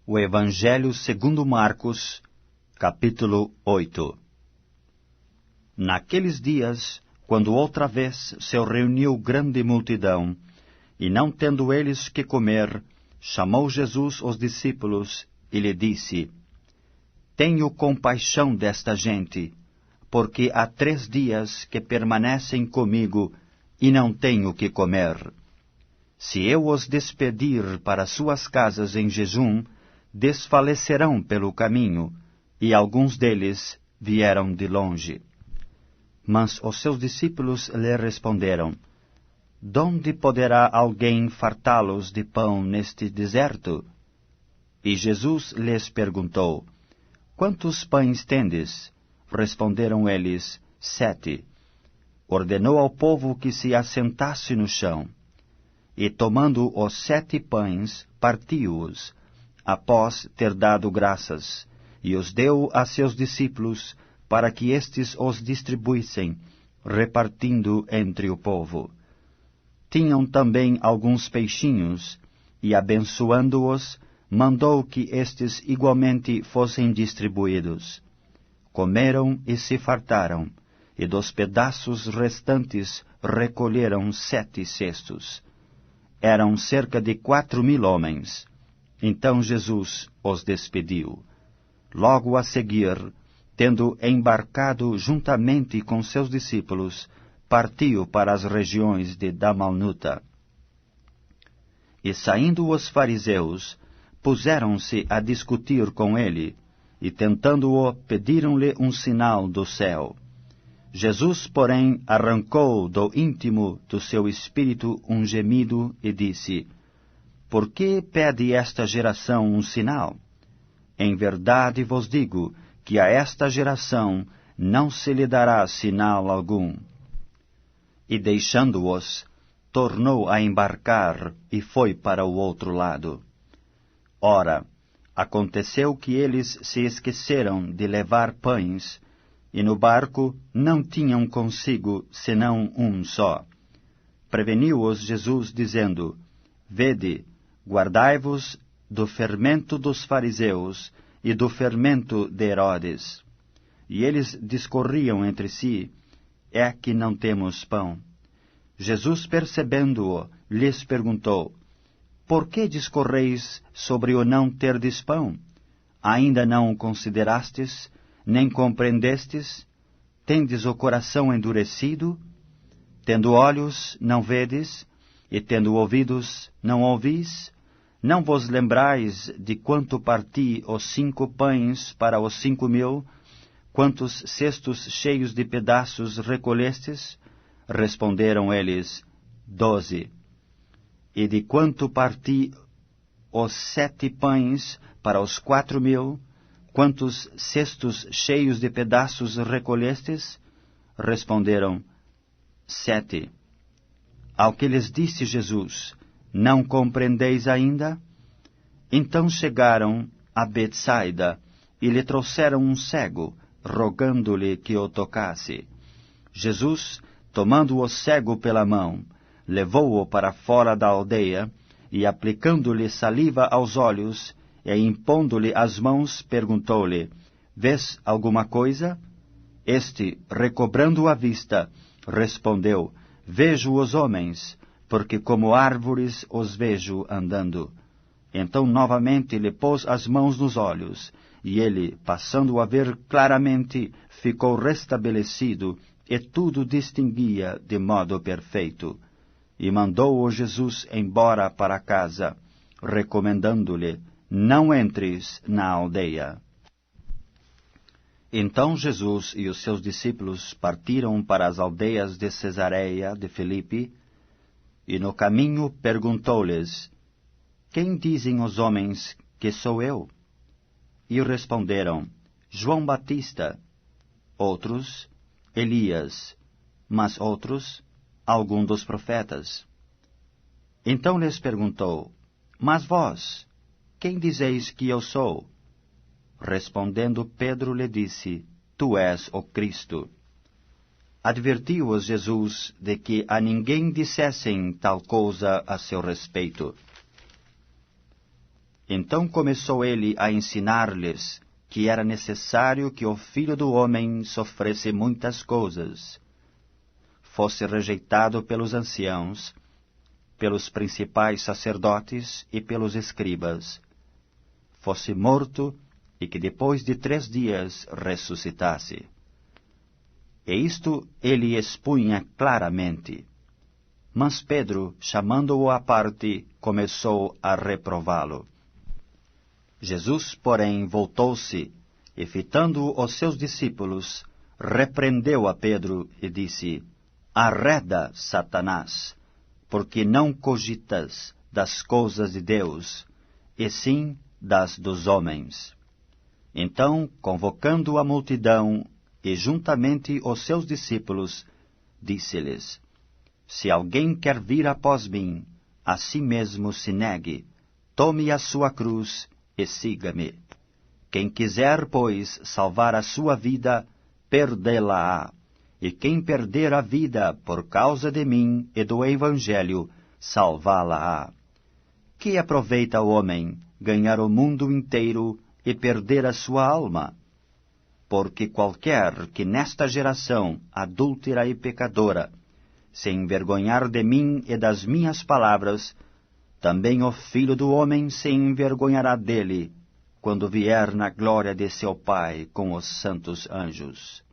O Evangelho segundo Marcos, capítulo 8. Naqueles dias, quando outra vez se reuniu grande multidão, e não tendo eles que comer, chamou Jesus os discípulos e lhe disse: Tenho compaixão desta gente, porque há 3 dias que permanecem comigo e não tenho que comer. Se eu os despedir para suas casas em jejum, desfalecerão pelo caminho, e alguns deles vieram de longe. Mas os seus discípulos lhe responderam: Donde poderá alguém fartá-los de pão neste deserto? E Jesus lhes perguntou: Quantos pães tendes? Responderam eles: 7. Ordenou ao povo que se assentasse no chão. E tomando os 7 pães, partiu-os, após ter dado graças, e os deu a seus discípulos, para que estes os distribuíssem, repartindo entre o povo. Tinham também alguns peixinhos, e abençoando-os, mandou que estes igualmente fossem distribuídos. Comeram e se fartaram, e dos pedaços restantes recolheram 7 cestos. Eram cerca de 4.000 homens. Então Jesus os despediu. Logo a seguir, tendo embarcado juntamente com seus discípulos, partiu para as regiões de Dalmanuta. E saindo os fariseus, puseram-se a discutir com ele, e tentando-o, pediram-lhe um sinal do céu. Jesus, porém, arrancou do íntimo do seu espírito um gemido e disse: Por que pede esta geração um sinal? Em verdade vos digo que a esta geração não se lhe dará sinal algum. E deixando-os, tornou a embarcar e foi para o outro lado. Ora, aconteceu que eles se esqueceram de levar pães, e no barco não tinham consigo senão um só. Preveniu-os Jesus, dizendo: Vede, guardai-vos do fermento dos fariseus e do fermento de Herodes. E eles discorriam entre si: É que não temos pão. Jesus, percebendo-o, lhes perguntou: Por que discorreis sobre o não terdes pão? Ainda não o considerastes, nem compreendestes? Tendes o coração endurecido? Tendo olhos, não vedes? E tendo ouvidos, não ouvis? Não vos lembrais de quanto parti os 5 pães para os 5.000? Quantos cestos cheios de pedaços recolhestes? Responderam eles: 12. E de quanto parti os 7 pães para os 4.000? Quantos cestos cheios de pedaços recolhestes? Responderam: 7. Ao que lhes disse Jesus: Não compreendeis ainda? Então chegaram a Betsaida e lhe trouxeram um cego, rogando-lhe que o tocasse. Jesus, tomando o cego pela mão, levou-o para fora da aldeia, e aplicando-lhe saliva aos olhos, e impondo-lhe as mãos, perguntou-lhe: Vês alguma coisa? Este, recobrando a vista, respondeu: Vejo os homens, porque como árvores os vejo andando. Então novamente lhe pôs as mãos nos olhos, e ele, passando a ver claramente, ficou restabelecido, e tudo distinguia de modo perfeito. E mandou-o Jesus embora para casa, recomendando-lhe: Não entres na aldeia. Então Jesus e os seus discípulos partiram para as aldeias de Cesareia de Filipe, e no caminho perguntou-lhes: Quem dizem os homens que sou eu? E responderam: João Batista. Outros: Elias. Mas outros: algum dos profetas. Então lhes perguntou: Mas vós, quem dizeis que eu sou? Respondendo Pedro lhe disse: Tu és o Cristo. Advertiu-os Jesus de que a ninguém dissessem tal coisa a seu respeito. Então começou ele a ensinar-lhes que era necessário que o Filho do Homem sofresse muitas coisas, fosse rejeitado pelos anciãos, pelos principais sacerdotes e pelos escribas, fosse morto e que depois de 3 dias ressuscitasse. E isto ele expunha claramente. Mas Pedro, chamando-o à parte, começou a reprová-lo. Jesus, porém, voltou-se e, fitando os seus discípulos, repreendeu a Pedro e disse: Arreda, Satanás, porque não cogitas das coisas de Deus, e sim das dos homens. Então, convocando a multidão e juntamente os seus discípulos, disse-lhes: Se alguém quer vir após mim, a si mesmo se negue, tome a sua cruz e siga-me. Quem quiser, pois, salvar a sua vida, perdê-la-á. E quem perder a vida por causa de mim e do Evangelho, salvá-la-á. Que aproveita o homem ganhar o mundo inteiro e perder a sua alma? Porque qualquer que nesta geração adúltera e pecadora se envergonhar de mim e das minhas palavras, também o Filho do Homem se envergonhará dele, quando vier na glória de seu Pai com os santos anjos.